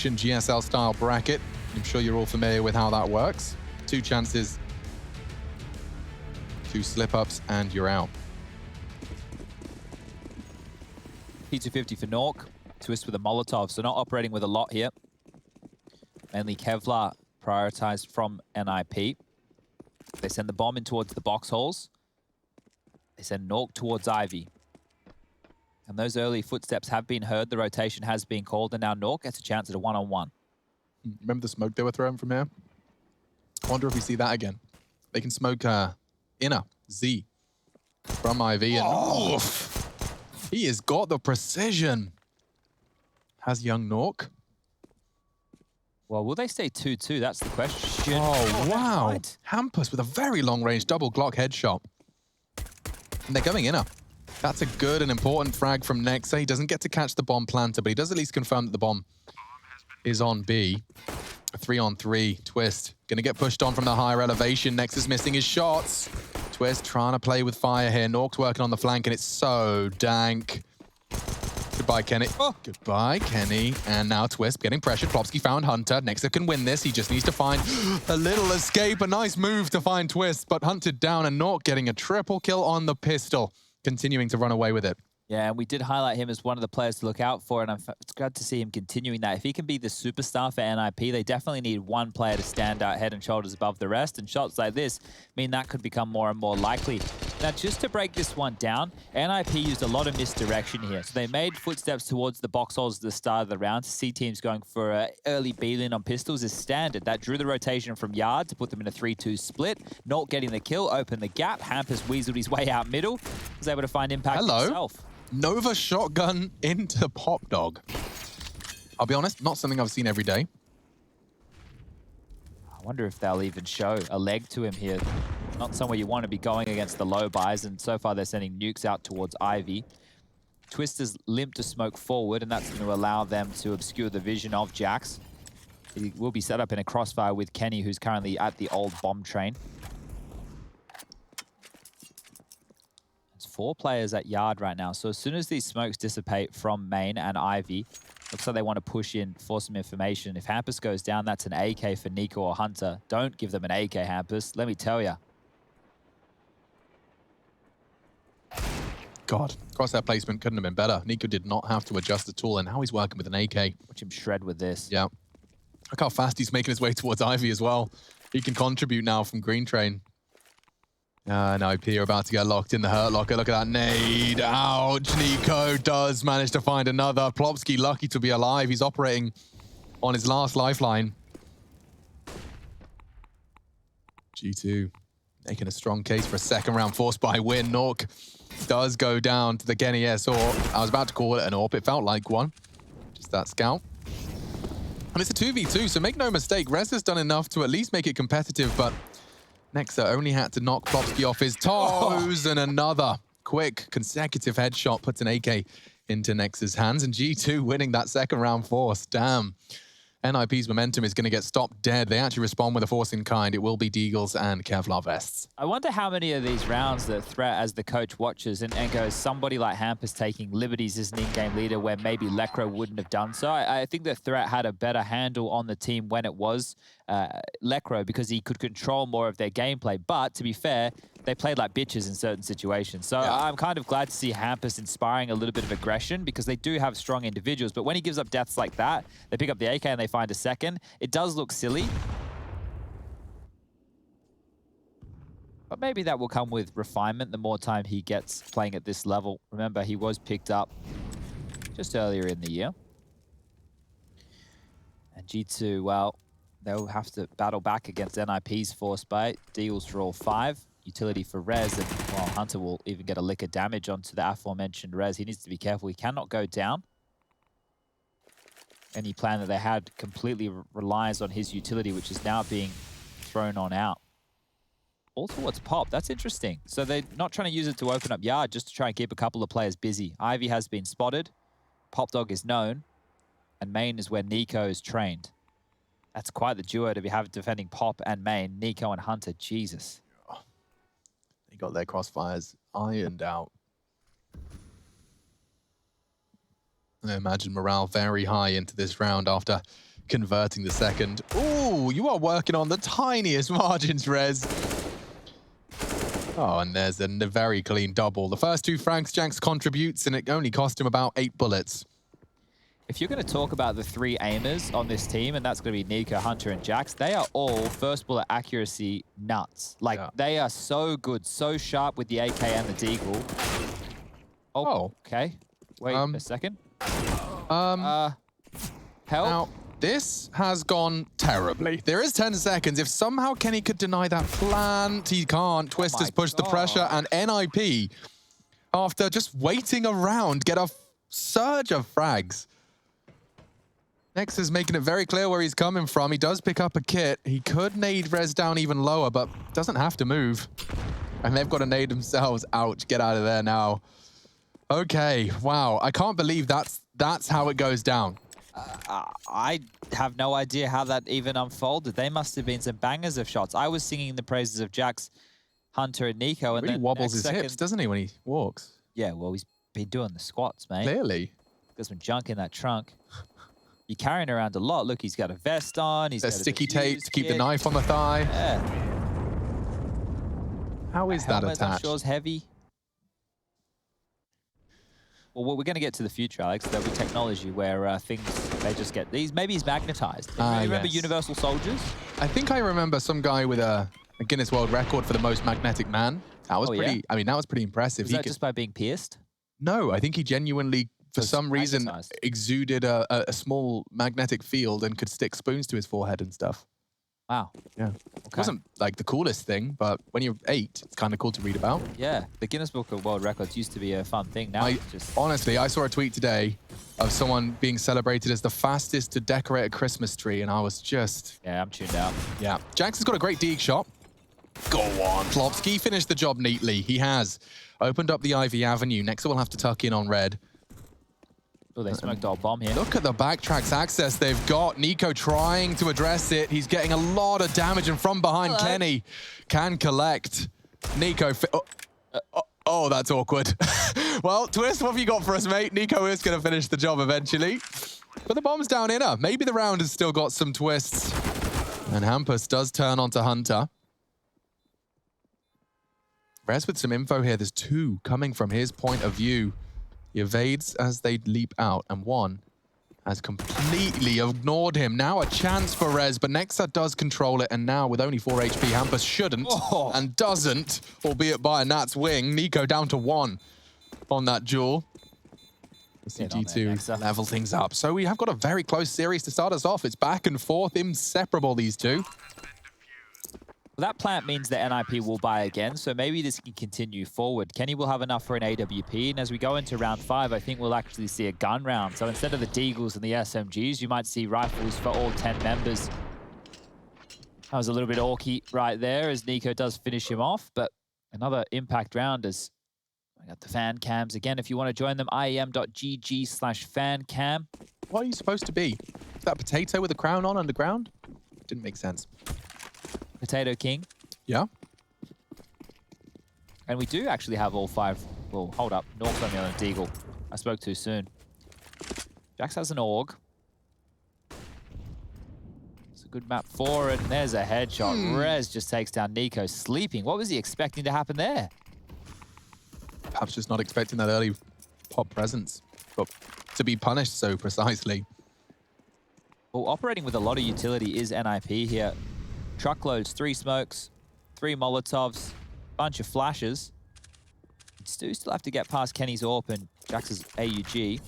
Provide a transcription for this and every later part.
rotation, GSL style bracket. I'm sure you're all familiar with how that works. 2 chances, 2 slip-ups, and you're out. P250 for Nork. Twist with a Molotov, so not operating with a lot here. Mainly Kevlar prioritized from NIP. They send the bomb in towards the box holes. They send Nork towards Ivy. And those early footsteps have been heard. The rotation has been called, and now Nork gets a chance at a one-on-one. Remember the smoke they were throwing from here? I wonder if we see that again. They can smoke inner Z from Ivy, and oof, he has got the precision. Has young Nork. Well, will they stay 2-2? That's the question. Oh, wow. Right. Hampus with a very long-range double Glock headshot. And they're going inner. That's a good and important frag from Nexa. He doesn't get to catch the bomb planter, but he does at least confirm that the bomb is on B. A 3-on-3 Twist. Gonna get pushed on from the higher elevation. Nexa's missing his shots. Twist trying to play with fire here. Nork's working on the flank, and it's so dank. Goodbye, Kenny. Oh, goodbye, Kenny. And now Twist getting pressured. Plopsky found Hunter. Nexa can win this. He just needs to find a little escape. A nice move to find Twist, but hunted down, and Nork getting a triple kill on the pistol, continuing to run away with it. Yeah, and we did highlight him as one of the players to look out for, and it's glad to see him continuing that. If he can be the superstar for NIP, they definitely need one player to stand out head and shoulders above the rest, and shots like this mean that could become more and more likely. Now, just to break this one down, NIP used a lot of misdirection here. So they made footsteps towards the box holes at the start of the round. To see teams going for an early B-lin on pistols is standard. That drew the rotation from Yard to put them in a 3-2 split. Not getting the kill, opened the gap. Hampus weaseled his way out middle. Was able to find impact himself. Nova shotgun into Pop Dog. I'll be honest, not something I've seen every day. I wonder if they'll even show a leg to him here. Not somewhere you want to be going against the low buys, and so far they're sending nukes out towards Ivy. Twister's limped to smoke forward, and that's going to allow them to obscure the vision of Jax. He will be set up in a crossfire with Kenny, who's currently at the old bomb train. 4 players at Yard right now. So as soon as these smokes dissipate from Main and Ivy, looks like they want to push in for some information. If Hampus goes down, that's an AK for Nico or Hunter. Don't give them an AK, Hampus. Let me tell you. God, crosshair placement couldn't have been better. Nico did not have to adjust at all, and now he's working with an AK. Watch him shred with this. Yeah. Look how fast he's making his way towards Ivy as well. He can contribute now from Green Train. No, P are about to get locked in the hurt locker. Look at that nade. Ouch. Nico does manage to find another. Plopsky lucky to be alive. He's operating on his last lifeline. G2 making a strong case for a second round force buy win. Nork does go down to the Kenny S AWP. I was about to call it an AWP. It felt like one. Just that scout. And it's a 2v2, so make no mistake. Rez has done enough to at least make it competitive, but Nexa only had to knock Plopsky off his toes, and another quick consecutive headshot puts an AK into Nexa's hands, and G2 winning that second round force. Damn. NIP's momentum is going to get stopped dead. They actually respond with a force in kind. It will be Deagles and Kevlar vests. I wonder how many of these rounds that Threat, as the coach, watches and goes, somebody like Hampus taking liberties as an in-game leader where maybe Lekr0 wouldn't have done so. I think that Threat had a better handle on the team when it was Lekr0 because he could control more of their gameplay. But to be fair, they played like bitches in certain situations. So yeah. I'm kind of glad to see Hampus inspiring a little bit of aggression because they do have strong individuals. But when he gives up deaths like that, they pick up the AK and they find a second. It does look silly. But maybe that will come with refinement the more time he gets playing at this level. Remember, he was picked up just earlier in the year. And G2, well, they'll have to battle back against NIP's force buy. Deals for all 5. Utility for Rez, and well, Hunter will even get a lick of damage onto the aforementioned Rez. He needs to be careful. He cannot go down. Any plan that they had completely relies on his utility, which is now being thrown on out. All towards Pop. That's interesting. So they're not trying to use it to open up Yard, just to try and keep a couple of players busy. Ivy has been spotted. Pop Dog is known. And Main is where Nico is trained. That's quite the duo to be having defending Pop and Main. Nico and Hunter. Jesus. They got their crossfires ironed out. I imagine morale very high into this round after converting the second. Ooh, you are working on the tiniest margins, Rez. Oh, and there's a very clean double. The first 2 frags Jax contributes, and it only cost him about 8 bullets. If you're going to talk about the 3 aimers on this team, and that's going to be Nico, Hunter, and Jax, they are all first bullet accuracy nuts. Like, they are so good, so sharp with the AK and the deagle. Oh, okay. Wait a second. Help. Now, this has gone terribly. There is 10 seconds. If somehow Kenny could deny that plant, he can't. Twist has pushed the pressure, and NIP, after just waiting around, get a surge of frags. Nex is making it very clear where he's coming from. He does pick up a kit. He could nade Rez down even lower, but doesn't have to move. And they've got to nade themselves. Ouch, get out of there now. Okay, wow. I can't believe that's how it goes down. I have no idea how that even unfolded. They must have been some bangers of shots. I was singing the praises of Jax, Hunter, and Nico. And He really then wobbles his second, hips, doesn't he, when he walks? Yeah, well, he's been doing the squats, mate. Clearly. Got some junk in that trunk. You're carrying around a lot. Look, he's got a vest on. He's got sticky a tape to keep the knife on the thigh. Yeah. How is that Helmet, I'm attached? sure is heavy. Well, we're going to get to the future, Alex. There'll be technology where things, they just get these. Maybe he's magnetized. Remember yes. Universal Soldiers? I think I remember some guy with a Guinness World Record for the most magnetic man. That was pretty, yeah? I mean, that was pretty impressive. Was that just by being pierced? No, I think he genuinely, for some reason, magnetized. exuded a small magnetic field and could stick spoons to his forehead and stuff. Wow. Yeah. Okay. It wasn't like the coolest thing, but when you're 8, it's kind of cool to read about. Yeah, the Guinness Book of World Records used to be a fun thing. Now it's just... Honestly, I saw a tweet today of someone being celebrated as the fastest to decorate a Christmas tree, and I was just... Yeah, I'm tuned out. Yeah. Jax has got a great Deeg shot. Go on, Plopsky finished the job neatly. He has opened up the Ivy Avenue. Next, we'll have to tuck in on red. Oh, they smoked our bomb here. Look at the backtracks access they've got. Nico trying to address it. He's getting a lot of damage, and from behind, Kenny can collect. Nico... Oh, that's awkward. Well, Twist, what have you got for us, mate? Nico is going to finish the job eventually. But the bomb's down inner. Maybe the round has still got some twists. And Hampus does turn onto Hunter. Rez with some info here. There's 2 coming from his point of view. He evades as they leap out, and 1 has completely ignored him. Now a chance for Rez, but Nexa does control it, and now with only 4 HP, Hampus shouldn't and doesn't, albeit by a Nat's wing. Nico down to 1 on that duel. CG2 level things up. So we have got a very close series to start us off. It's back and forth, inseparable, these 2. Well, that plant means that NIP will buy again, so maybe this can continue forward. Kenny will have enough for an AWP, and as we go into round 5, I think we'll actually see a gun round. So instead of the Deagles and the SMGs, you might see rifles for all 10 members. That was a little bit awky right there as Nico does finish him off, but another impact round as I got the fan cams again. If you want to join them, IEM.GG/fancam. What are you supposed to be? Is that potato with a crown on underground? Didn't make sense. Potato King. Yeah. And we do actually have all 5. Well, hold up. North on the other Deagle. I spoke too soon. Jax has an AUG. It's a good map for it. And there's a headshot. Rez just takes down Nico sleeping. What was he expecting to happen there? Perhaps just not expecting that early pop presence, but to be punished so precisely. Well, operating with a lot of utility is NIP here. Truckloads, 3 smokes, 3 Molotovs, bunch of flashes. You still have to get past Kenny's AWP and Jax's AUG.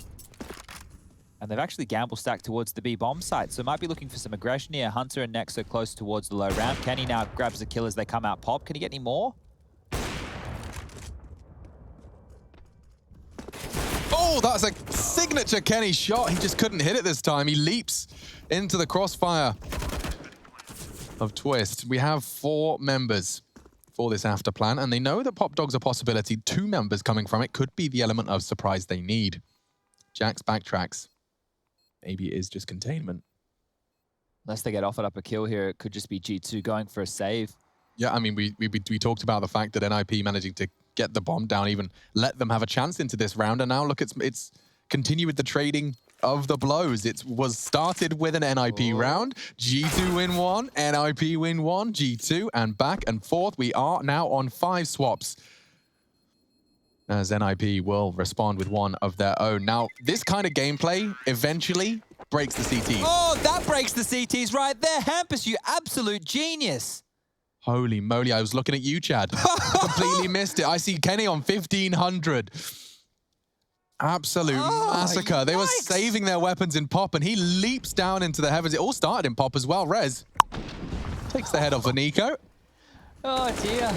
And they've actually gamble stacked towards the B bomb site, so might be looking for some aggression here. Hunter and Nex are close towards the low round. Kenny now grabs the kill as they come out pop. Can he get any more? Oh, that's a signature Kenny shot. He just couldn't hit it this time. He leaps into the crossfire of Twist. We have 4 members for this after plan, and they know that Pop Dog's a possibility. 2 members coming from it could be the element of surprise they need. Jax backtracks. Maybe it is just containment. Unless they get offered up a kill here, it could just be G2 going for a save. Yeah, I mean, we talked about the fact that NIP managing to get the bomb down, even let them have a chance into this round, and now look, it's continue with the trading of the blows. It was started with an NIP round. G2 win 1, NIP win 1, G2, and back and forth. We are now on 5 swaps, as NIP will respond with one of their own. Now, this kind of gameplay eventually breaks the CT. Oh, that breaks the CTs right there. Hampus, you absolute genius. Holy moly, I was looking at you, Chad. I completely missed it. I see Kenny on 1,500. Absolute massacre. They were saving their weapons in Pop, and he leaps down into the heavens. It all started in Pop as well. Rez takes the head off of Nico. Oh, dear.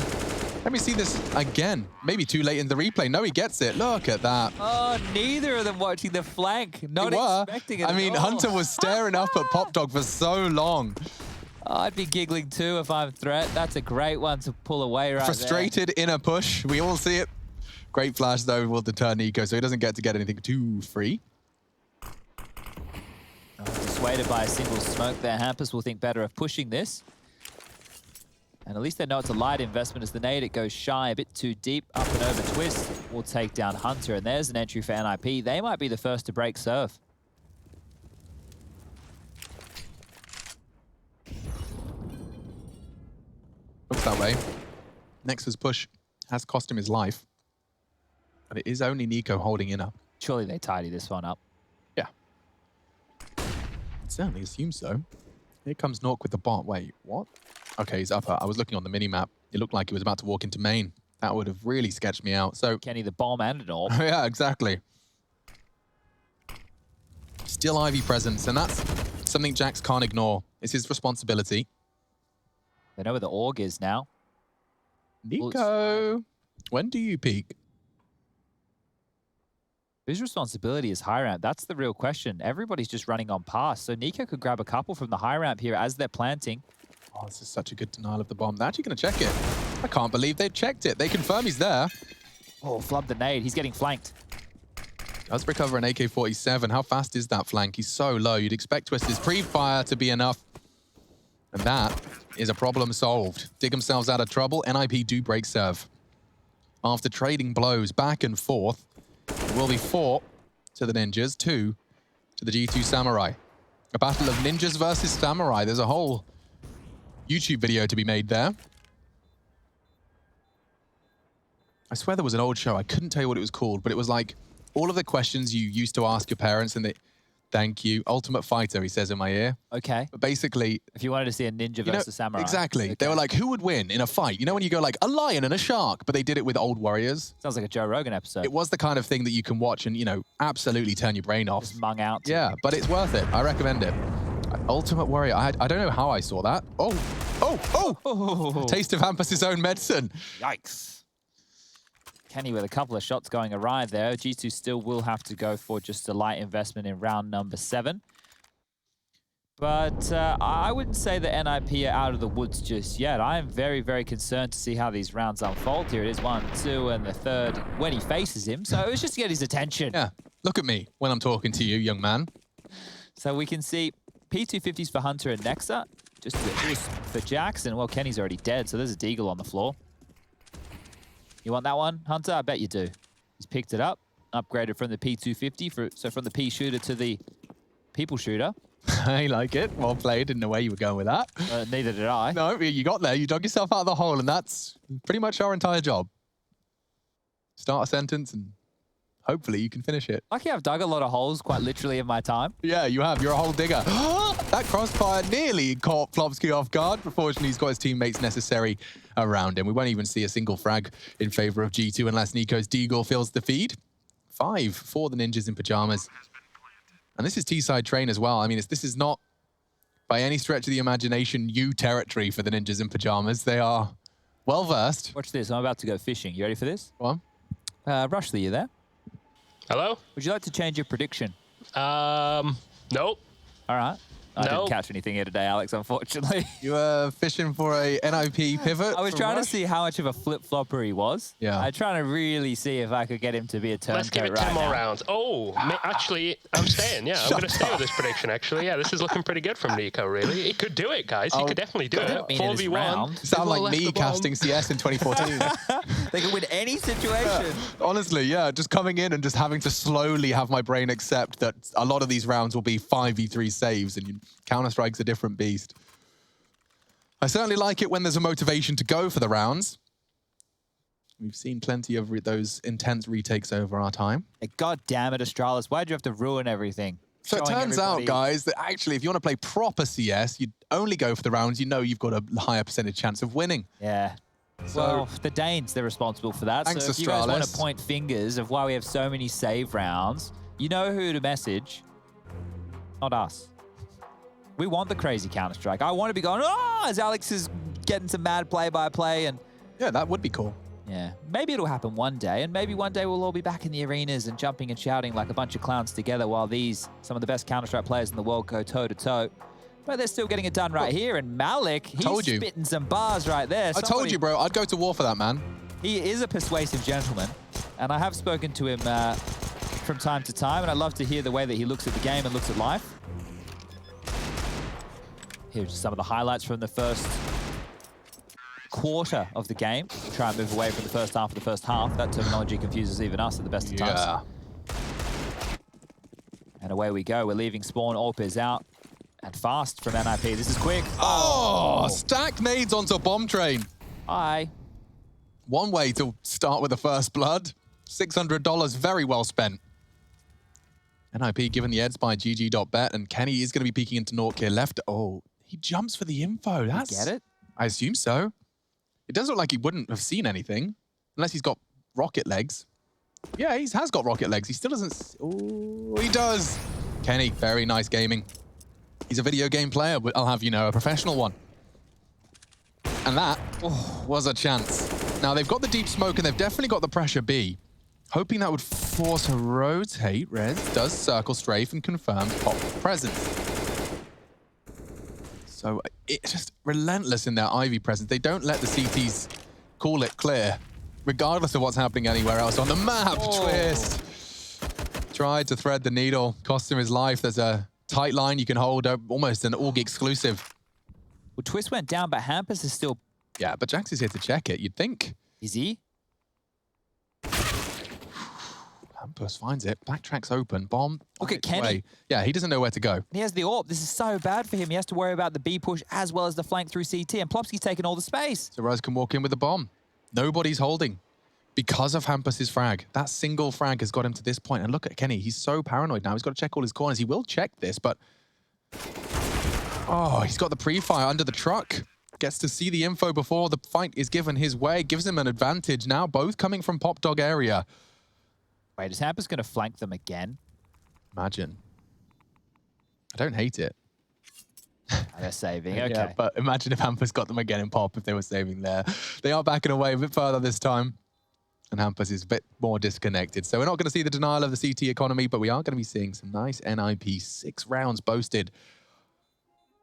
Let me see this again. Maybe too late in the replay. No, he gets it. Look at that. Oh, neither of them watching the flank. Not expecting it I mean, at all. Hunter was staring up at Pop Dog for so long. Oh, I'd be giggling too if I'm Threat. That's a great one to pull away right Frustrated in a push. We all see it. Great flash, though, will deter Nico, so he doesn't get to get anything too free. Oh, dissuaded by a single smoke there. Hampus will think better of pushing this. And at least they know it's a light investment as the nade. It goes shy, a bit too deep. Up and over twist will take down Hunter. And there's an entry for NIP. They might be the first to break serve. Looks that way. Nexus push has cost him his life. But it is only Nico holding in up. Surely they tidy this one up. Yeah. It certainly assumes so. Here comes Nork with the bot. Wait, what? Okay, he's upper. I was looking on the mini-map. It looked like he was about to walk into main. That would have really sketched me out. So Kenny the bomb and an orb. yeah, exactly. Still Ivy presence, and that's something Jax can't ignore. It's his responsibility. They know where the org is now. Nico, when do you peak? Whose responsibility is high ramp? That's the real question. Everybody's just running on pass. So Nico could grab a couple from the high ramp here as they're planting. Oh, this is such a good denial of the bomb. They're actually going to check it. I can't believe they checked it. They confirm he's there. Oh, flub the nade. He's getting flanked. Does recover an AK-47. How fast is that flank? He's so low. You'd expect Twister's pre-fire to be enough. And that is a problem solved. Dig themselves out of trouble. NIP do break serve. After trading blows back and forth, it will be 4 to the Ninjas, 2 to the G2 Samurai. A battle of Ninjas versus Samurai. There's a whole YouTube video to be made there. I swear there was an old show. I couldn't tell you what it was called, but it was like all of the questions you used to ask your parents, and they, thank you. Ultimate Fighter, he says in my ear. Okay. But basically, If you wanted to see a ninja versus samurai. exactly. Okay. They were like, who would win in a fight? You know when you go like a lion and a shark, but they did it with old warriors. Sounds like a Joe Rogan episode. It was the kind of thing that you can watch and, you know, absolutely turn your brain off. Just mung out. Yeah, but it's worth it. I recommend it. Ultimate Warrior. I don't know how I saw that. Oh! Taste of Hampus' own medicine. Yikes. Kenny with a couple of shots going awry there. G2 still will have to go for just a light investment in round number 7. But I wouldn't say that NIP are out of the woods just yet. I am very, very concerned to see how these rounds unfold. Here it is, 1, 2, and the third when he faces him. So it was just to get his attention. Yeah, look at me when I'm talking to you, young man. So we can see P250s for Hunter and Nexa. Just for Jackson. Well, Kenny's already dead, so there's a Deagle on the floor. You want that one, Hunter? I bet you do. He's picked it up, upgraded from the P250, so from the P shooter to the people shooter. I like it. Well played. Didn't know where you were going with that. Neither did I. No, you got there. You dug yourself out of the hole, and that's pretty much our entire job. Start a sentence, and hopefully you can finish it. Lucky I've dug a lot of holes, quite literally, in my time. Yeah, you have. You're a hole digger. That crossfire nearly caught Flopsky off guard. Fortunately, he's got his teammates necessary around him. We won't even see a single frag in favor of G2 unless Nico's Deagle fills the feed. 5 for the Ninjas in pajamas. And this is T-side train as well. I mean, this is not, by any stretch of the imagination, new territory for the Ninjas in pajamas. They are well-versed. Watch this. I'm about to go fishing. You ready for this? Go on. Rushley, you there? Hello? Would you like to change your prediction? Nope. All right. I didn't No. catch anything here today, Alex, unfortunately. You were fishing for a NIP pivot? I was from trying to Rush? see how much of a flip-flopper he was. Yeah. I was trying to really see if I could get him to be a turncoat Let's give it right 10 more now. rounds. Oh, actually, I'm staying. Yeah, I'm going to stay with this prediction, actually. Yeah, this is looking pretty good from Nico, really. He could do it, guys. He could definitely do it. didn't mean in this 4v1. round. You sound People like left me the bomb. casting CS in 2014. They can win any situation. Honestly, yeah, just coming in and just having to slowly have my brain accept that a lot of these rounds will be 5v3 saves, and Counter-Strike's a different beast. I certainly like it when there's a motivation to go for the rounds. We've seen plenty of those intense retakes over our time. God damn it, Astralis. Why'd you have to ruin everything? So it Showing turns out, everybody- guys, that actually if you want to play proper CS, you only go for the rounds you know you've got a higher percentage chance of winning. Yeah. Well, the Danes, they're responsible for that. Thanks, so if you guys want to Astralis. point fingers of why we have so many save rounds, you know who to message. Not us. We want the crazy Counter-Strike. I want to be going, oh, as Alex is getting some mad play-by-play. And Yeah, that would be cool. yeah, maybe it'll happen one day. And maybe one day we'll all be back in the arenas and jumping and shouting like a bunch of clowns together while some of the best Counter-Strike players in the world go toe-to-toe. But they're still getting it done right here. And Malik, he's Told you. spitting some bars right there. I told you, bro, I'd go to war for that, man. He is a persuasive gentleman, and I have spoken to him from time to time, and I love to hear the way that he looks at the game and looks at life. Here's some of the highlights from the first quarter of the game. Try and move away from the first half of the first half. That terminology confuses even us at the best of times. Yeah. And away we go. We're leaving spawn. AWP is out. And fast from NIP. This is quick. Oh, stack nades onto bomb train. Hi. One way to start with the first blood. $600, very well spent. NIP given the edge by GG.bet, and Kenny is going to be peeking into Nork here left. Oh, he jumps for the info. That's Get it? I assume so. It does look like he wouldn't have seen anything, unless he's got rocket legs. Yeah, he has got rocket legs. He still doesn't. Oh, he does. Kenny, very nice gaming. He's a video game player, but I'll have you know, a professional one. And that was a chance. Now, they've got the deep smoke, and they've definitely got the pressure B. Hoping that would force a rotate. Rez does circle strafe and confirms pop presence. So it's just relentless in their Ivy presence. They don't let the CTs call it clear, regardless of what's happening anywhere else on the map. Twist. Tried to thread the needle, cost him his life. There's a tight line you can hold, almost an AUG exclusive. Well, Twist went down, but Hampus is still... Yeah, but Jax is here to check it, you'd think. Is he? Hampus finds it. Backtrack's open. Bomb. Look on at its Kenny. way. Yeah, he doesn't know where to go. He has the AWP. This is so bad for him. He has to worry about the B push as well as the flank through CT. And Plopsky's taking all the space. So Rez can walk in with the bomb. Nobody's holding because of Hampus's frag. That single frag has got him to this point. And look at Kenny. He's so paranoid now. He's got to check all his corners. He will check this, but... Oh, he's got the pre-fire under the truck. Gets to see the info before the fight is given his way. Gives him an advantage now. Both coming from Pop Dog area. Wait, is Hampus going to flank them again? Imagine. I don't hate it. Oh, they're saving. Okay. Yeah, but imagine if Hampus got them again in Pop if they were saving there. They are backing away a bit further this time. And Hampus is a bit more disconnected. So we're not going to see the denial of the CT economy, but we are going to be seeing some nice NIP 6 rounds boasted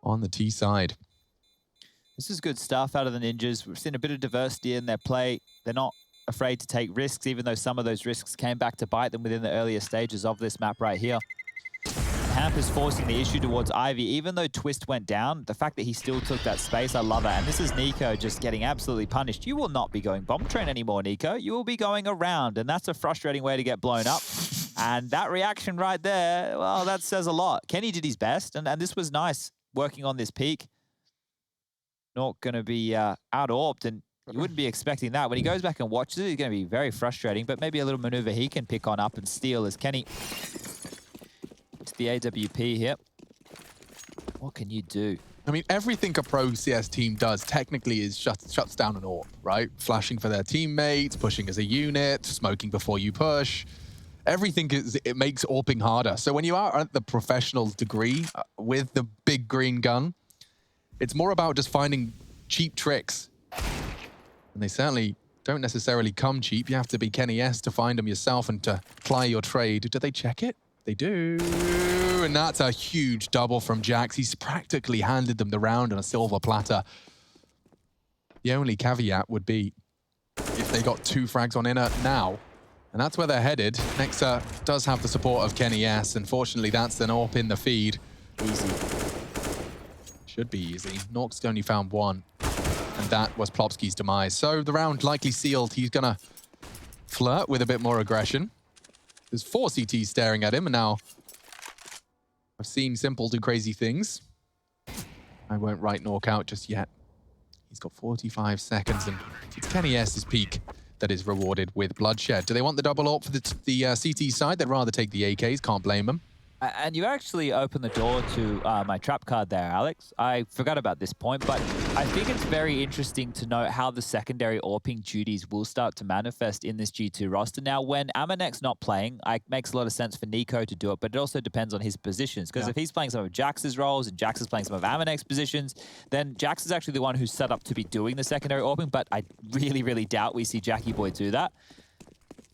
on the T side. This is good stuff out of the Ninjas. We've seen a bit of diversity in their play. They're not afraid to take risks, even though some of those risks came back to bite them within the earlier stages of this map right here. Hampus forcing the issue towards Ivy. Even though Twist went down, the fact that he still took that space, I love it. And this is Nico just getting absolutely punished. You will not be going bomb train anymore, Nico. You will be going around, and that's a frustrating way to get blown up. And that reaction right there, well, that says a lot. Kenny did his best, and this was nice, working on this peak. Not going to be out-AWPed, and you wouldn't be expecting that. When he goes back and watches it, it's going to be very frustrating, but maybe a little maneuver he can pick on up and steal as Kenny... to the AWP here. What can you do? I mean, everything a pro CS team does technically is shuts down an AWP, right? Flashing for their teammates, pushing as a unit, smoking before you push. Everything it makes AWPing harder. So when you are at the professional degree with the big green gun, it's more about just finding cheap tricks. And they certainly don't necessarily come cheap. You have to be Kenny S to find them yourself and to ply your trade. Do they check it? They do, and that's a huge double from Jax. He's practically handed them the round on a silver platter. The only caveat would be if they got 2 frags on inner now, and that's where they're headed. Nexa does have the support of Kenny S. Unfortunately, that's an AWP in the feed. Easy. Should be easy. Nork's only found 1, and that was Plopsky's demise. So the round likely sealed. He's gonna flirt with a bit more aggression. There's 4 CTs staring at him, and now I've seen Simple do crazy things. I won't write Nork out just yet. He's got 45 seconds, and it's Kenny S's peak that is rewarded with bloodshed. Do they want the double AWP for the CT side? They'd rather take the AKs, can't blame them. And you actually opened the door to my trap card there, Alex. I forgot about this point, but I think it's very interesting to note how the secondary AWPing duties will start to manifest in this G2 roster. Now, when Amanek's not playing, it makes a lot of sense for Nico to do it, but it also depends on his positions. Because if he's playing some of Jax's roles and Jax is playing some of Amanek's positions, then Jax is actually the one who's set up to be doing the secondary AWPing, but I really, really doubt we see Jackie Boy do that.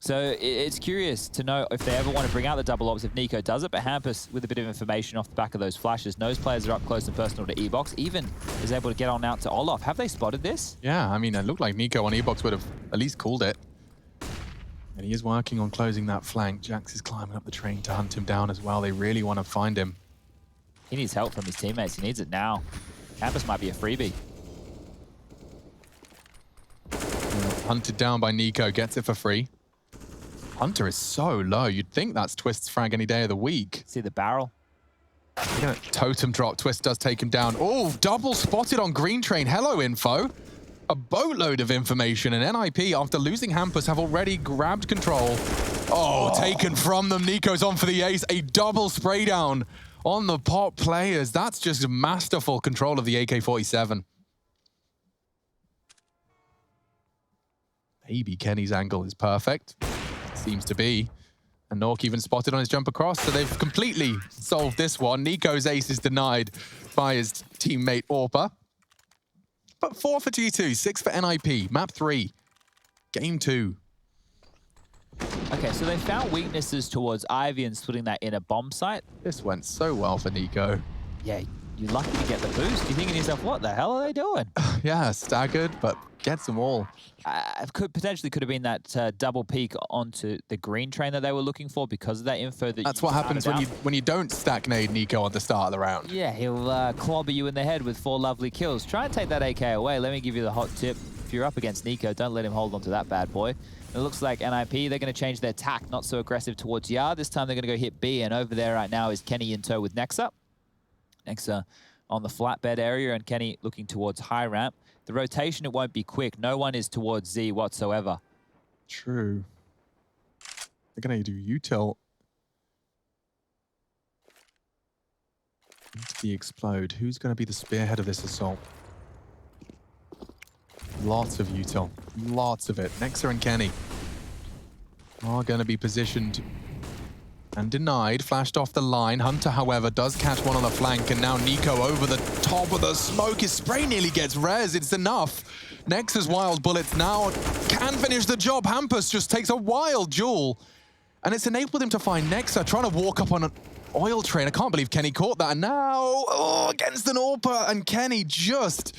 So it's curious to know if they ever want to bring out the double AWPs if Nico does it, but Hampus, with a bit of information off the back of those flashes, knows players are up close and personal to E-Box, even is able to get on out to Olof. Have they spotted this? Yeah, I mean, it looked like Nico on E-Box would have at least called it. And he is working on closing that flank. Jax is climbing up the train to hunt him down as well. They really want to find him. He needs help from his teammates. He needs it now. Hampus might be a freebie. Hunted down by Nico, gets it for free. Hunter is so low. You'd think that's Twist's frag any day of the week. See the barrel? They're gonna totem drop. Twist does take him down. Oh, double spotted on Green Train. Hello, info. A boatload of information. And NIP, after losing Hampus, have already grabbed control. Oh, taken from them. Nico's on for the ace. A double spray down on the pot players. That's just masterful control of the AK-47. Maybe Kenny's angle is perfect. Seems to be. And Nork even spotted on his jump across, so they've completely solved this one. Nico's ace is denied by his teammate Orpa. But 4 for G2, 6 for NIP, map 3, game 2. Okay, so they found weaknesses towards Ivy and splitting that inner bomb site. This went so well for Nico. Yeah, you're lucky to get the boost. You're thinking to yourself, what the hell are they doing? Yeah, staggered, but gets them all. Potentially could have been that double peek onto the green train that they were looking for because of that info. That's what happens when you don't stack nade Nico at the start of the round. Yeah, he'll clobber you in the head with 4 lovely kills. Try and take that AK away. Let me give you the hot tip. If you're up against Nico, don't let him hold on to that bad boy. It looks like NIP, they're going to change their tack, not so aggressive towards Yard. This time they're going to go hit B, and over there right now is Kenny in tow with Nexa. Nexa on the flatbed area, and Kenny looking towards high ramp. The rotation, it won't be quick. No one is towards Z whatsoever. True. They're going to do util into the explode. Who's going to be the spearhead of this assault? Lots of util. Lots of it. Nexa and Kenny are going to be positioned and denied. Flashed off the line. Hunter, however, does catch one on the flank, and now Nico over the top of the smoke. His spray nearly gets res. It's enough. Nexa's wild bullets now can finish the job. Hampus just takes a wild duel, and it's enabled him to find Nexa trying to walk up on an oil train. I can't believe Kenny caught that. And now, against an AWP, and Kenny just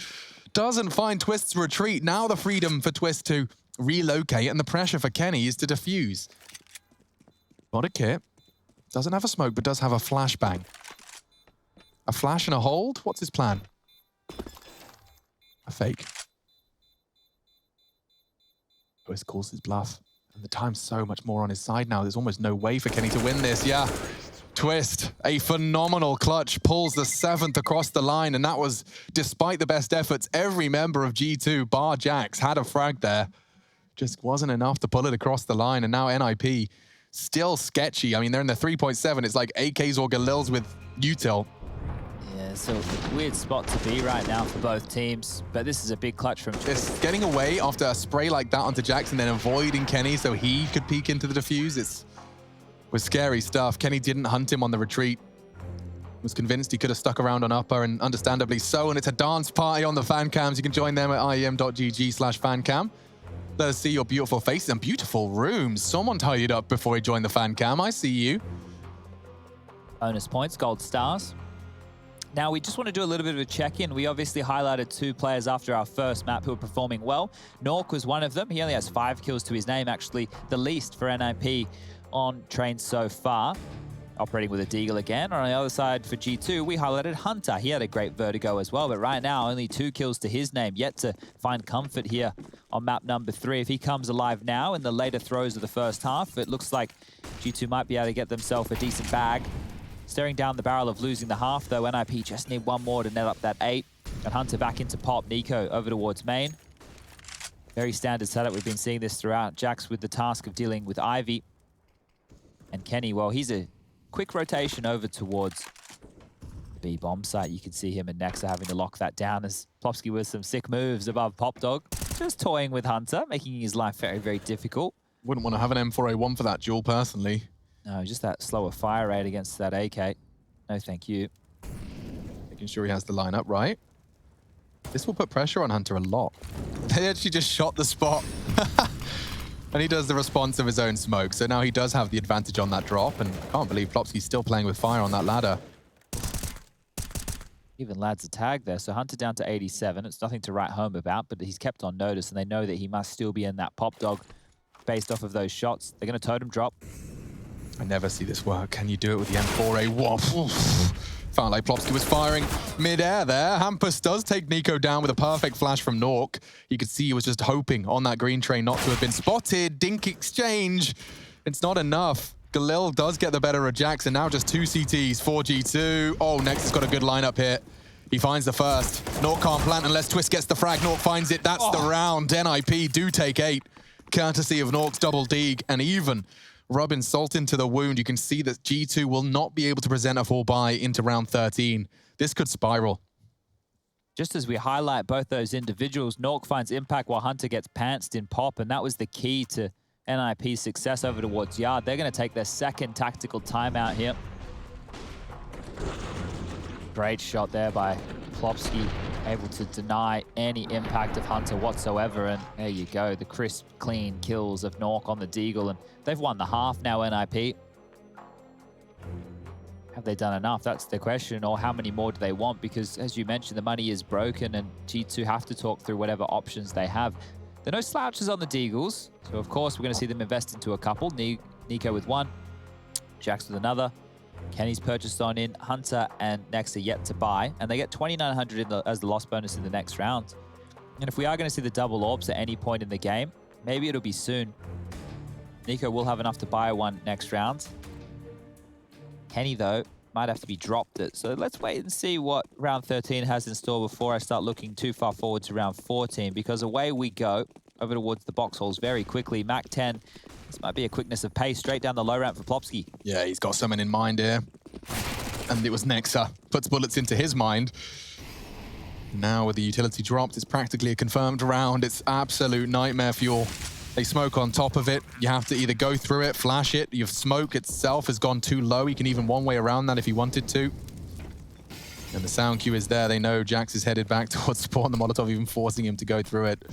doesn't find Twist's retreat. Now the freedom for Twist to relocate, and the pressure for Kenny is to defuse. Got a kit. Doesn't have a smoke, but does have a flashbang. A flash and a hold? What's his plan? A fake. Twist calls his bluff. And the time's so much more on his side now. There's almost no way for Kenny to win this. Yeah. Twist, a phenomenal clutch, pulls the 7th across the line. And that was, despite the best efforts, every member of G2, bar Jax, had a frag there. Just wasn't enough to pull it across the line. And now NIP, still sketchy. I mean, they're in the 3.7. It's like AKs or Galils with util. Yeah, so weird spot to be right now for both teams. But this is a big clutch from Just getting away after a spray like that onto Jax and then avoiding Kenny so he could peek into the defuse. It was scary stuff. Kenny didn't hunt him on the retreat. Was convinced he could have stuck around on upper, and understandably so. And it's a dance party on the fan cams. You can join them at iem.gg/fancam. Let us see your beautiful faces and beautiful rooms. Someone tidied up before he joined the fan cam. I see you. Bonus points, gold stars. Now, we just want to do a little bit of a check-in. We obviously highlighted 2 players after our first map who are performing well. Nork was one of them. He only has 5 kills to his name, actually the least for NIP on Train so far. Operating with a Deagle again. On the other side for G2, we highlighted Hunter. He had a great Vertigo as well, but right now only 2 kills to his name. Yet to find comfort here on map number 3. If he comes alive now in the later throws of the first half, it looks like G2 might be able to get themselves a decent bag. Staring down the barrel of losing the half, though. NIP just need 1 more to net up that 8. And Hunter back into Pop. Nico over towards main. Very standard setup. We've been seeing this throughout. Jax with the task of dealing with Ivy. And Kenny, well, he's a quick rotation over towards the B bomb site. You can see him and Nexa having to lock that down as Plopsky with some sick moves above Pop Dog. Just toying with Hunter, making his life very, very difficult. Wouldn't want to have an M4A1 for that duel, personally. No, just that slower fire rate against that AK. No, thank you. Making sure he has the line up right. This will put pressure on Hunter a lot. They actually just shot the spot. And he does the response of his own smoke. So now he does have the advantage on that drop. And can't believe Plopsky's still playing with fire on that ladder. Even Lad's a tag there. So Hunter down to 87. It's nothing to write home about, but he's kept on notice. And they know that he must still be in that Pop Dog based off of those shots. They're going to totem drop. I never see this work. Can you do it with the M4A1? Felt like Plopsky was firing mid-air there. Hampus does take Nico down with a perfect flash from Nork. You could see he was just hoping on that green train not to have been spotted. Dink exchange. It's not enough. Galil does get the better of Jackson. Now just 2 CTs, 4 G2. Oh, Nex has got a good lineup here. He finds the first. Nork can't plant unless Twist gets the frag. Nork finds it. That's the round. NIP do take 8. Courtesy of Nork's double dig, and even rubbing salt into the wound. You can see that G2 will not be able to present a full buy into round 13. This could spiral. Just as we highlight both those individuals, Nork finds impact while Hunter gets pantsed in Pop, and that was the key to NIP's success over towards Yard. They're going to take their second tactical timeout here. Great shot there by Plopsky, able to deny any impact of Hunter whatsoever. And there you go, the crisp, clean kills of Nork on the Deagle. And they've won the half now, NIP. Have they done enough? That's the question. Or how many more do they want? Because as you mentioned, the money is broken and G2 have to talk through whatever options they have. There are no slouches on the Deagles. So of course, we're going to see them invest into a couple. Nico with 1, Jax with another. Kenny's purchased on in. Hunter and Nex are yet to buy. And they get 2,900 as the loss bonus in the next round. And if we are going to see the double orbs at any point in the game, maybe it'll be soon. Nico will have enough to buy 1 next round. Kenny, though, might have to be dropped it. So let's wait and see what round 13 has in store before I start looking too far forward to round 14, because away we go over towards the box holes very quickly. Mac 10. This might be a quickness of pace straight down the low ramp for Plopsky. Yeah, he's got someone in mind here. And it was Nexa. Puts bullets into his mind. Now with the utility dropped, it's practically a confirmed round. It's absolute nightmare fuel. They smoke on top of it. You have to either go through it, flash it. Your smoke itself has gone too low. He can even one-way around that if he wanted to. And the sound cue is there. They know Jax is headed back towards spawn. The Molotov even forcing him to go through it.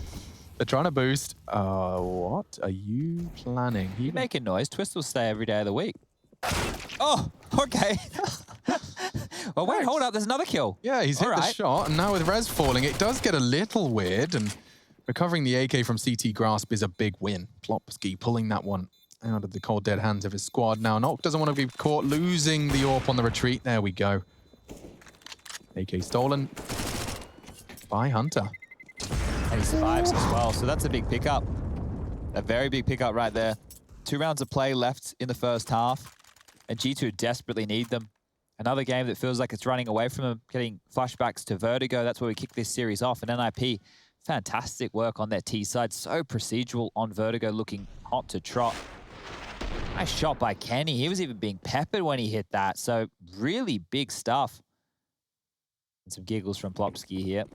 They're trying to boost. What are you planning? You making noise. Twist will stay every day of the week. Oh, okay. Well, wait, hold up. There's another kill. Yeah, he's hit the shot. And now with Rez falling, it does get a little weird. And recovering the AK from CT Grasp is a big win. Plopsky pulling that one out of the cold dead hands of his squad. Now, Nok doesn't want to be caught losing the AWP on the retreat. There we go. AK stolen by Hunter. And he survives as well, so that's a big pickup. A very big pickup right there. 2 rounds of play left in the first half, and G2 desperately need them. Another game that feels like it's running away from them, getting flashbacks to Vertigo. That's where we kick this series off. And NIP, fantastic work on their T side. So procedural on Vertigo, looking hot to trot. Nice shot by Kenny. He was even being peppered when he hit that. So really big stuff. And some giggles from Plopsky here.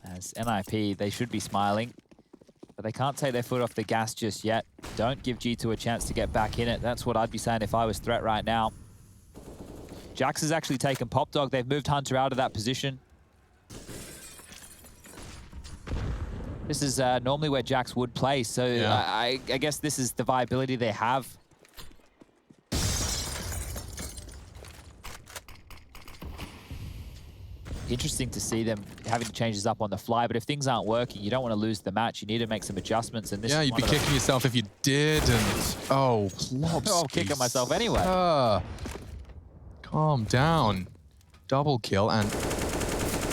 As NIP, they should be smiling, but they can't take their foot off the gas just yet. Don't give G2 a chance to get back in it. That's what I'd be saying if I was Threat right now. Jax has actually taken Pop Dog. They've moved Hunter out of that position. This is normally where Jax would play, so yeah. I guess this is the viability they have. interesting to see them having to change this up on the fly. But if things aren't working, you don't want to lose the match. You need to make some adjustments. And this Yeah, is you'd be kicking yourself if you didn't. Oh, I'm kicking myself anyway. Calm down. Double kill, and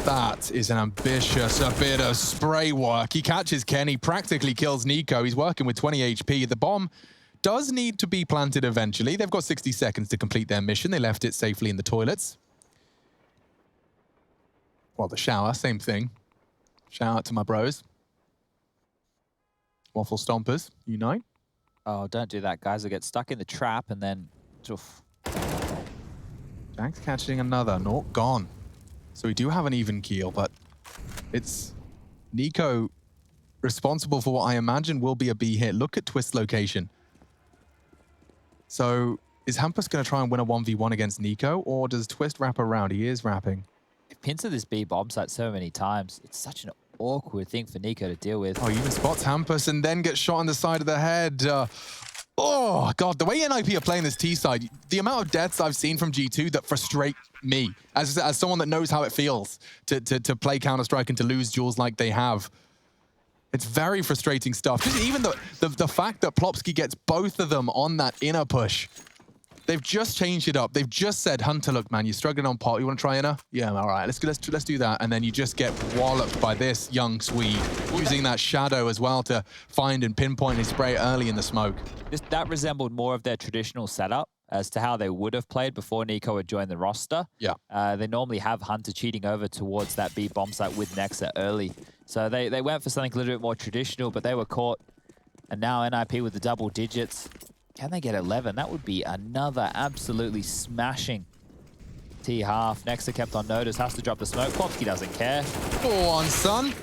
that is an ambitious bit of spray work. He catches Kenny, practically kills Nico. He's working with 20 HP. The bomb does need to be planted eventually. They've got 60 seconds to complete their mission. They left it safely in the toilets. Well, the shower, same thing. Shout out to my bros. Waffle Stompers, unite. Oh, don't do that, guys. They get stuck in the trap and then... Oof. Jack's catching another. Not gone. So we do have an even keel, but it's Nico responsible for what I imagine will be a B hit. Look at Twist's location. So is Hampus going to try and win a 1v1 against Nico, or does Twist wrap around? He is wrapping. They've pincered this B bomb site so many times. It's such an awkward thing for Nico to deal with. Oh, he even spots Hampus and then gets shot on the side of the head. Oh, God, the way NIP are playing this T side, the amount of deaths I've seen from G2 that frustrate me as someone that knows how it feels to play Counter-Strike and to lose duels like they have. It's very frustrating stuff. Just even the fact that Plopsky gets both of them on that inner push. They've just changed it up. They've just said, Hunter, look, man, you're struggling on pot. You want to try inner? Yeah, all right, let's do that. And then you just get walloped by this young Swede, using that shadow as well to find and pinpoint his spray early in the smoke. That resembled more of their traditional setup as to how they would have played before Nico had joined the roster. Yeah. They normally have Hunter cheating over towards that B bomb site with Nexa early. So they went for something a little bit more traditional, but they were caught. And now NIP with the double digits. Can they get 11? That would be another absolutely smashing T-half. Nexa kept on notice, has to drop the smoke. Plopsky doesn't care. Go on, son.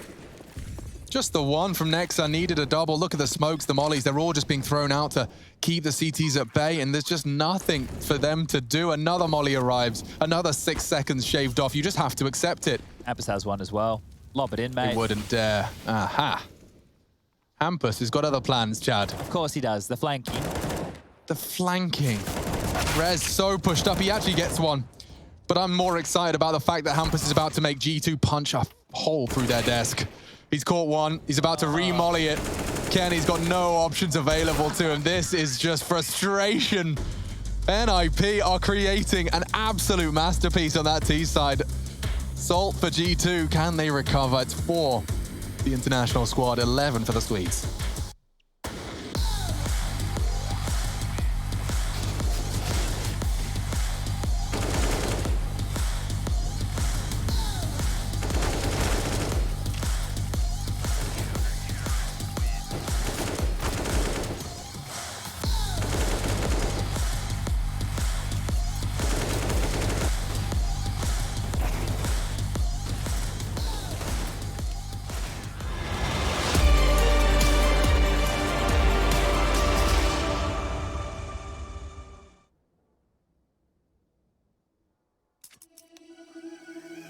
Just the one from Nexa needed a double. Look at the smokes, the mollies. They're all just being thrown out to keep the CTs at bay, and there's just nothing for them to do. Another molly arrives. Another 6 seconds shaved off. You just have to accept it. Hampus has one as well. Lob it in, mate. He wouldn't dare. Aha. Hampus has got other plans, Chad. Of course he does. The flanking. The flanking. Rez so pushed up, he actually gets one. But I'm more excited about the fact that Hampus is about to make G2 punch a hole through their desk. He's caught one, he's about to re-molly it. Kenny's got no options available to him. This is just frustration. NIP are creating an absolute masterpiece on that T side. Salt for G2, can they recover? It's 4 the international squad, 11 for the Swedes.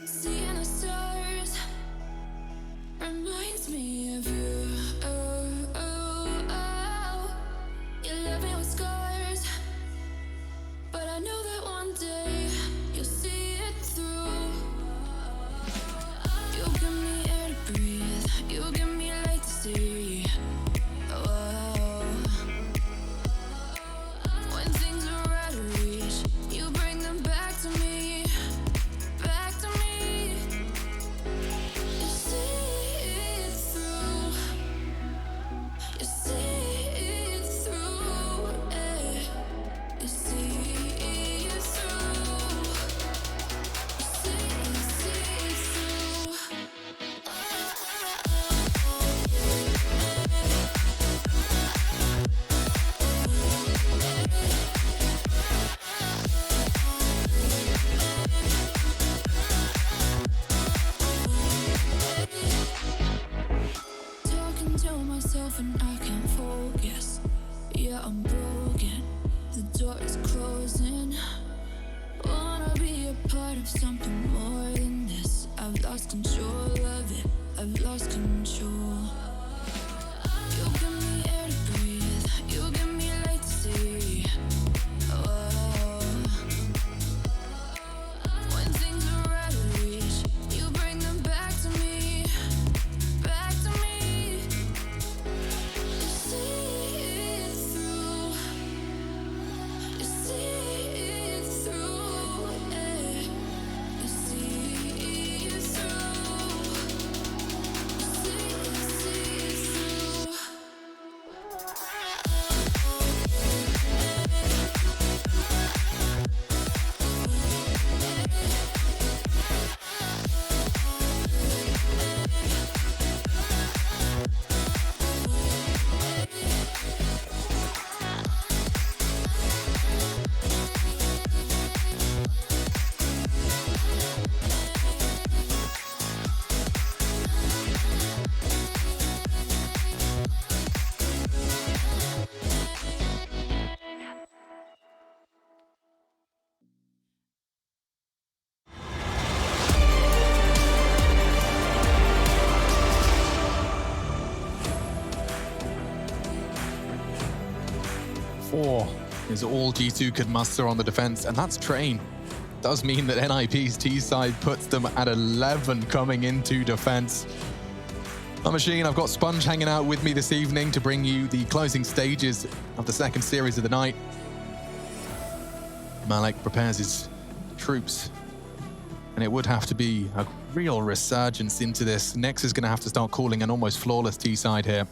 Seeing the stars reminds me of you. Oh, oh, oh. You left me with scars, but I know that one day you'll see it through. You give me air to breathe, you give me light to see. Oh, when things are out of reach, you bring them back to me. Back to me. You see it through. You see it through. You see it through. You see it through. Talking to myself and I can't focus. Yeah, I'm broken. The door is closing. Wanna be a part of something more than this. I've lost control of it. I've lost control. You give me air to breathe. You give me light to see. Oh, when things are out of reach, you 4 is all G2 could muster on the defense, and that's Train. Does mean that NIP's T side puts them at 11 coming into defense. Machine, I've got Sponge hanging out with me this evening to bring you the closing stages of the second series of the night. Malek prepares his troops, and it would have to be a real resurgence into this. Nex is going to have to start calling an almost flawless T side here.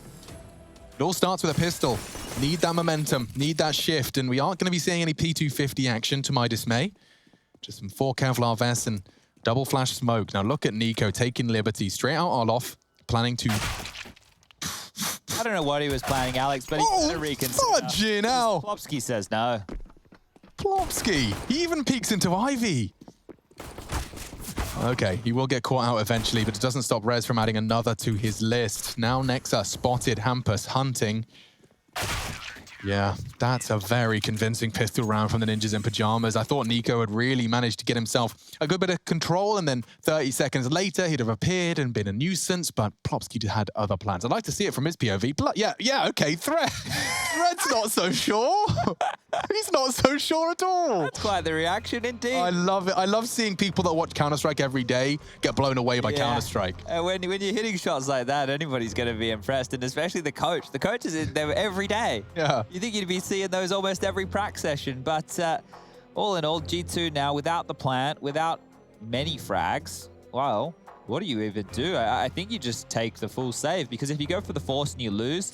It all starts with a pistol. Need that momentum, need that shift, and we aren't going to be seeing any P250 action, to my dismay. Just some 4 Kevlar vests and double flash smoke. Now look at NiKo taking liberty straight out Olof, planning to... I don't know what he was planning, Alex, but he's going to reconsider. Fudging hell! Plopsky says no. Plopsky! He even peeks into Ivy. Okay, he will get caught out eventually, but it doesn't stop Rez from adding another to his list. Now Nexa spotted Hampus hunting. Yeah, that's a very convincing pistol round from the Ninjas in Pajamas. I thought NiKo had really managed to get himself a good bit of control, and then 30 seconds later, he'd have appeared and been a nuisance, but Plopsky had other plans. I'd like to see it from his POV. Yeah, okay, Thread's not so sure. He's not so sure at all. That's quite the reaction, indeed. I love it. I love seeing people that watch Counter-Strike every day get blown away by Counter-Strike. When you're hitting shots like that, anybody's going to be impressed, and especially the coach. The coach is in there every day. Yeah. You think you'd be seeing those almost every prac session, but all in all, G2 now without the plant, without many frags, well, what do you even do? I think you just take the full save, because if you go for the force and you lose,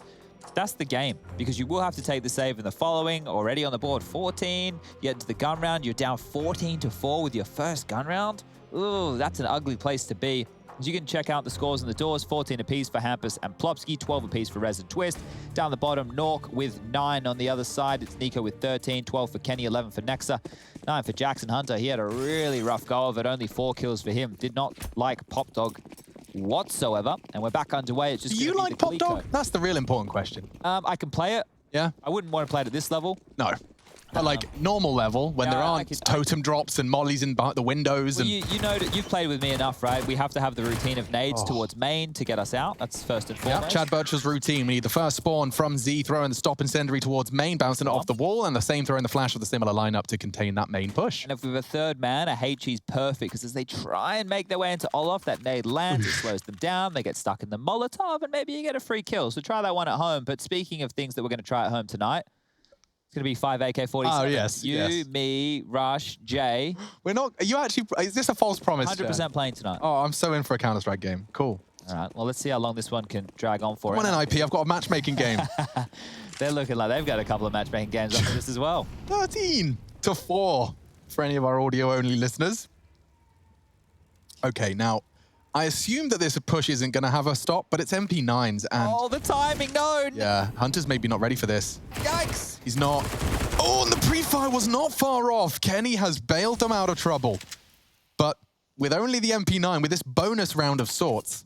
that's the game, because you will have to take the save in the following. Already on the board 14, you get into the gun round, you're down 14-4 with your first gun round. Ooh, that's an ugly place to be. As you can check out the scores on the doors, 14 apiece for Hampus and Plopsky, 12 apiece for Rez and Twist. Down the bottom, Nork with 9 on the other side. It's NiKo with 13, 12 for Kenny, 11 for Nexa, 9 for Jackson Hunter. He had a really rough go of it, only 4 kills for him. Did not like Pop Dog whatsoever. And we're back underway. It's just Do you like Pop Dog? That's the real important question. I can play it. Yeah? I wouldn't want to play it at this level. No. But like normal level, when there aren't totem drops and mollies in the windows. Well, and you know that you've played with me enough, right? We have to have the routine of nades towards main to get us out. That's first and foremost. Chad Birchall's routine. We need the first spawn from Z, throwing the stop incendiary towards main, bouncing it off the wall, and the same throwing the flash with a similar lineup to contain that main push. And if we have a third man, a HE's perfect, because as they try and make their way into Olof, that nade lands, it slows them down, they get stuck in the Molotov, and maybe you get a free kill. So try that one at home. But speaking of things that we're going to try at home tonight, it's going to be 5 AK-47. Oh, yes. You, me, Rush, Jay. We're not... Are you actually... Is this a false promise? 100% playing tonight. Oh, I'm so in for a Counter-Strike game. Cool. All right. Well, let's see how long this one can drag on for. Come on, NIP. I've got a matchmaking game. They're looking like they've got a couple of matchmaking games after this as well. 13-4 for any of our audio-only listeners. Okay, now... I assume that this push isn't going to have a stop, but it's MP9s and... Oh, the timing, no! Yeah, Hunter's maybe not ready for this. Yikes! He's not. Oh, and the pre-fire was not far off. Kenny has bailed them out of trouble. But with only the MP9, with this bonus round of sorts,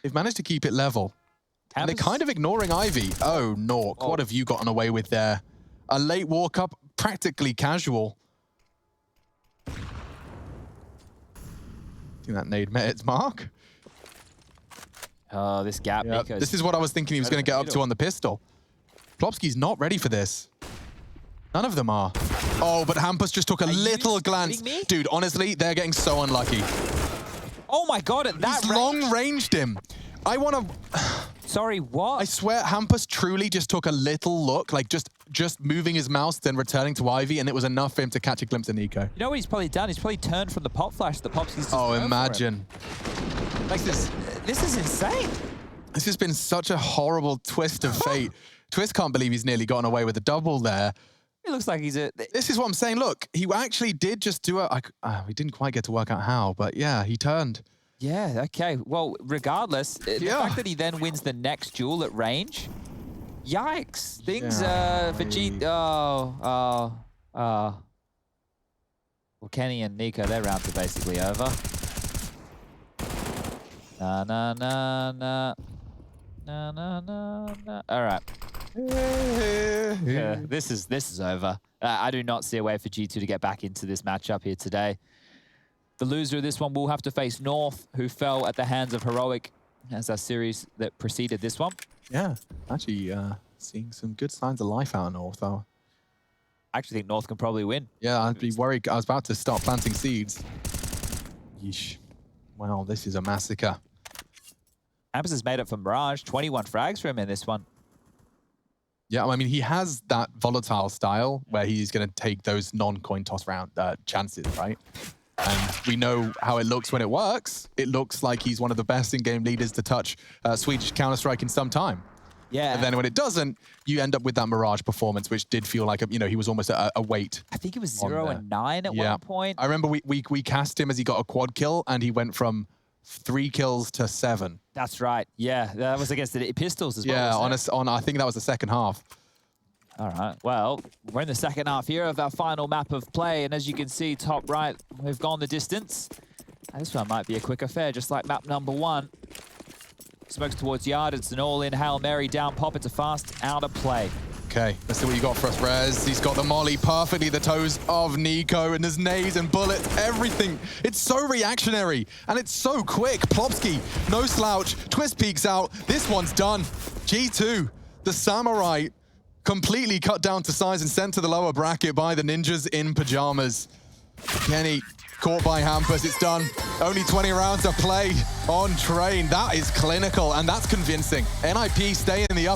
they've managed to keep it level. And they're kind of ignoring Ivy. Oh, Nork, what have you gotten away with there? A late walk-up, practically casual. I think that nade met its mark. Oh, this gap. Yep. This is what I was thinking he was going to get up to on the pistol. Plopsky's not ready for this. None of them are. Oh, but Hampus just took a little glance. Dude, honestly, they're getting so unlucky. Oh my god, at that He's long-ranged him. I want to... Sorry, what? I swear, Hampus truly just took a little look, like just moving his mouse, then returning to Ivy, and it was enough for him to catch a glimpse of NiKo. You know what he's probably done? He's probably turned from the pop flash. The Popsky's just Oh, imagine. Like this is insane. This has been such a horrible twist of fate. Twist can't believe he's nearly gotten away with a double there. It looks like he's a... This is what I'm saying. Look, he actually did just do it. We didn't quite get to work out how, but yeah, he turned. Yeah, okay. Well, regardless, the fact that he then wins the next duel at range, yikes. Things for G... Well, Kenny and NiKo, their rounds are basically over. All right. Yeah, this is over. I do not see a way for G2 to get back into this matchup here today. The loser of this one will have to face North, who fell at the hands of Heroic as our series that preceded this one. Yeah, actually, Seeing some good signs of life out north, though. I actually think North can probably win. Yeah, I'd be worried. I was about to start planting seeds. Yeesh. Wow, this is a massacre. Hampus has made it for Mirage. 21 frags for him in this one. Yeah, I mean, he has that volatile style where he's going to take those non-coin toss round chances, right? And we know how it looks when it works. It looks like he's one of the best in-game leaders to touch Swedish Counter-Strike in some time. Yeah. And then when it doesn't, you end up with that Mirage performance, which did feel like, he was almost a weight. I think it was 0 and 9 at one point. I remember we cast him as he got a quad kill, and he went from 3 kills to 7. That's right. Yeah, that was against the Pistols as well. Yeah, I think that was the second half. All right. Well, we're in the second half here of our final map of play, and as you can see, top right, we've gone the distance. And this one might be a quick affair, just like map number 1. Smokes towards Yard. It's an all-in Hail Mary down pop. It's a fast out of play. Okay, let's see what you got for us, Rez. He's got the molly perfectly, the toes of NiKo, and there's nades and bullets, everything. It's so reactionary, and it's so quick. Plopsky, no slouch, twist peeks out. This one's done. G2, the Samurai, completely cut down to size and sent to the lower bracket by the ninjas in pajamas. Kenny, caught by Hampus, it's done. Only 20 rounds to play on Train. That is clinical, and that's convincing. NIP stay in the upper